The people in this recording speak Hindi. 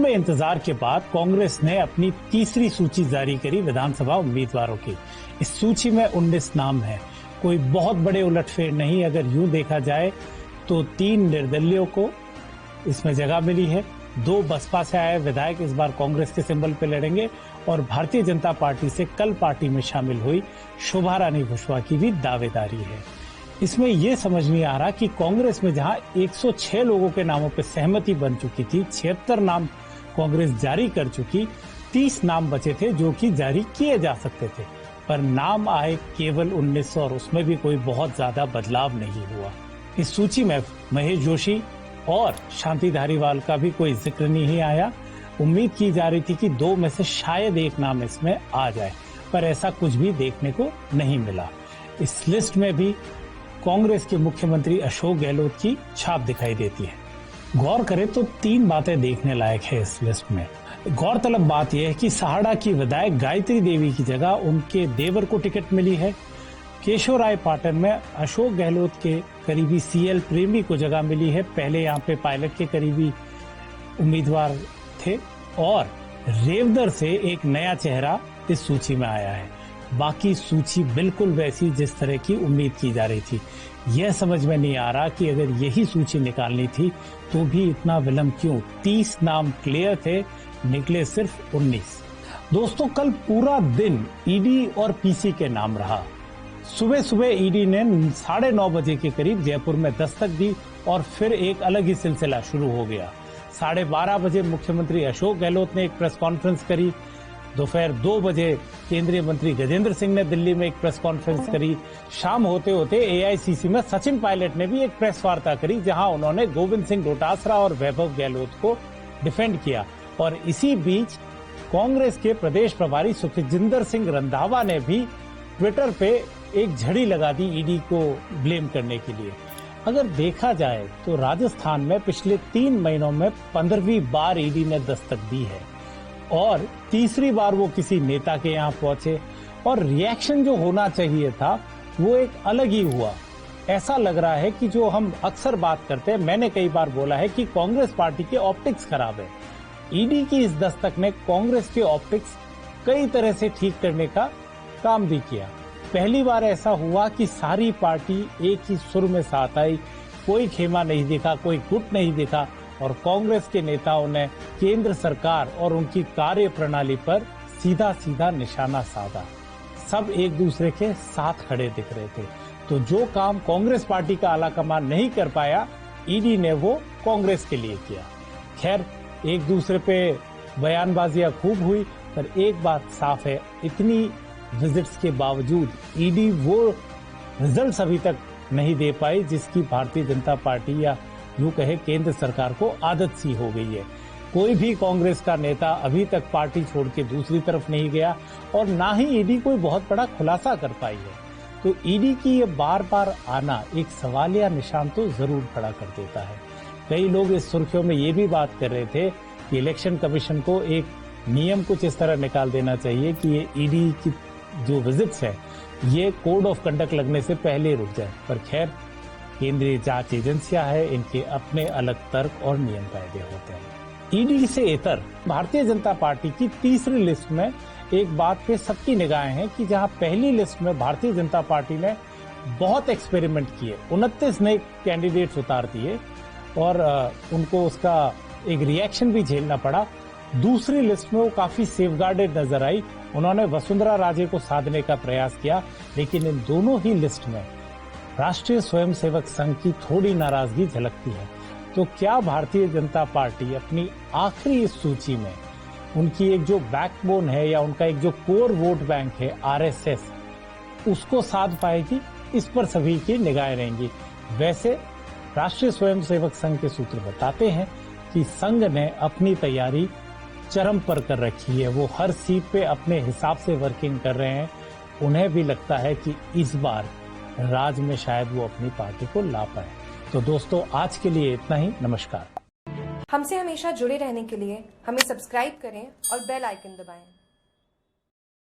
लंबे इंतजार के बाद कांग्रेस ने अपनी तीसरी सूची जारी करी विधानसभा उम्मीदवारों की। इस सूची में 19 नाम है। कोई बहुत बड़े उलटफेर नहीं। अगर यूं देखा जाए तो 3 निर्दलीयों को इसमें जगह मिली है। 2 बसपा से आए विधायक इस बार कांग्रेस के सिंबल पे लड़ेंगे और भारतीय जनता पार्टी से कल पार्टी में शामिल हुई शोभा रानी कुशवाहा की भी दावेदारी है। इसमें यह समझ नहीं आ रहा कि कांग्रेस में जहां 106 लोगों के नामों पर सहमति बन चुकी थी, 76 नाम कांग्रेस जारी कर चुकी, 30 नाम बचे थे जो कि जारी किए जा सकते थे, पर नाम आए केवल 19 और उसमें भी कोई बहुत ज्यादा बदलाव नहीं हुआ। इस सूची में महेश जोशी और शांति धारीवाल का भी कोई जिक्र नहीं आया। उम्मीद की जा रही थी कि 2 में से शायद एक नाम इसमें आ जाए, पर ऐसा कुछ भी देखने को नहीं मिला। इस लिस्ट में भी कांग्रेस के मुख्यमंत्री अशोक गहलोत की छाप दिखाई देती है। गौर करें तो 3 बातें देखने लायक है इस लिस्ट में। गौरतलब बात यह है कि सहाड़ा की विधायक गायत्री देवी की जगह उनके देवर को टिकट मिली है। केशवराय पाटन में अशोक गहलोत के करीबी सीएल प्रेमी को जगह मिली है। पहले यहाँ पे पायलट के करीबी उम्मीदवार थे और रेवदर से एक नया चेहरा इस सूची में आया है। बाकी सूची बिल्कुल वैसी जिस तरह की उम्मीद की जा रही थी। यह समझ में नहीं आ रहा कि अगर यही सूची निकालनी थी तो भी इतना विलंब क्यों। 30 नाम क्लियर थे, निकले सिर्फ 19। दोस्तों, कल पूरा दिन ईडी और पीसी के नाम रहा। सुबह सुबह ईडी ने 9:30 बजे के करीब जयपुर में दस्तक दी और फिर एक अलग ही सिलसिला शुरू हो गया। 12:30 बजे मुख्यमंत्री अशोक गहलोत ने एक प्रेस कॉन्फ्रेंस करी। दोपहर 2 बजे केंद्रीय मंत्री गजेंद्र सिंह ने दिल्ली में एक प्रेस कॉन्फ्रेंस करी। शाम होते होते एआईसीसी में सचिन पायलट ने भी एक प्रेस वार्ता करी, जहां उन्होंने गोविंद सिंह डोटासरा और वैभव गहलोत को डिफेंड किया। और इसी बीच कांग्रेस के प्रदेश प्रभारी सुखजिंदर सिंह रंधावा ने भी ट्विटर पे एक झड़ी लगा दी ईडी को ब्लेम करने के लिए। अगर देखा जाए तो राजस्थान में पिछले 3 महीनों में 15वीं बार ईडी ने दस्तक दी है और तीसरी बार वो किसी नेता के यहाँ पहुंचे और रिएक्शन जो होना चाहिए था वो एक अलग ही हुआ। ऐसा लग रहा है कि जो हम अक्सर बात करते हैं, मैंने कई बार बोला है कि कांग्रेस पार्टी के ऑप्टिक्स खराब है। ईडी की इस दस्तक ने कांग्रेस के ऑप्टिक्स कई तरह से ठीक करने का काम भी किया। पहली बार ऐसा हुआ कि सारी पार्टी एक ही सुर में साथ आई, कोई खेमा नहीं दिखा, कोई गुट नहीं दिखा और कांग्रेस के नेताओं ने केंद्र सरकार और उनकी कार्य प्रणाली पर सीधा सीधा निशाना साधा। सब एक दूसरे के साथ खड़े दिख रहे थे। तो जो काम कांग्रेस पार्टी का आलाकमान नहीं कर पाया, ईडी ने वो कांग्रेस के लिए किया। खैर, एक दूसरे पे बयानबाजियां खूब हुई, पर एक बात साफ है, इतनी विजिट्स के बावजूद ईडी वो रिजल्ट्स अभी तक नहीं दे पाई जिसकी भारतीय जनता पार्टी या यूं कहे केंद्र सरकार को आदत सी हो गई है। कोई भी कांग्रेस का नेता अभी तक पार्टी छोड़ के दूसरी तरफ नहीं गया और ना ही ईडी कोई बहुत बड़ा खुलासा कर पाई है। तो ईडी की ये बार बार आना एक सवालिया निशान तो जरूर खड़ा कर देता है। कई लोग इस सुर्खियों में ये भी बात कर रहे थे कि इलेक्शन कमीशन को एक नियम कुछ इस तरह निकाल देना चाहिए कि ये ईडी की जो विजिट्स है ये कोड ऑफ कंडक्ट लगने से पहले रुक जाए। पर खैर, केंद्रीय जांच एजेंसियां है, इनके अपने अलग तर्क और नियम कायदे होते हैं। ईडी से इतर भारतीय जनता पार्टी की तीसरी लिस्ट में एक बात पे सबकी निगाहें हैं कि जहां पहली लिस्ट में भारतीय जनता पार्टी ने बहुत एक्सपेरिमेंट किए, 29 नए कैंडिडेट्स उतार दिए और उनको उसका एक रिएक्शन भी झेलना पड़ा। दूसरी लिस्ट में वो काफी सेफगार्डेड नजर आई, उन्होंने वसुंधरा राजे को साधने का प्रयास किया, लेकिन इन दोनों ही लिस्ट में राष्ट्रीय स्वयंसेवक संघ की थोड़ी नाराजगी झलकती है। तो क्या भारतीय जनता पार्टी अपनी आखिरी इस सूची में उनकी एक जो बैकबोन है या उनका एक जो कोर वोट बैंक है आरएसएस, उसको साध पाएगी? इस पर सभी की निगाहें रहेंगी। वैसे राष्ट्रीय स्वयंसेवक संघ के सूत्र बताते हैं कि संघ ने अपनी तैयारी चरम पर कर रखी है। वो हर सीट पे अपने हिसाब से वर्किंग कर रहे हैं। उन्हें भी लगता है कि इस बार राज में शायद वो अपनी पार्टी को ला पाए। तो दोस्तों, आज के लिए इतना ही। नमस्कार। हमसे हमेशा जुड़े रहने के लिए हमें सब्सक्राइब करें और बेल आइकन दबाएं।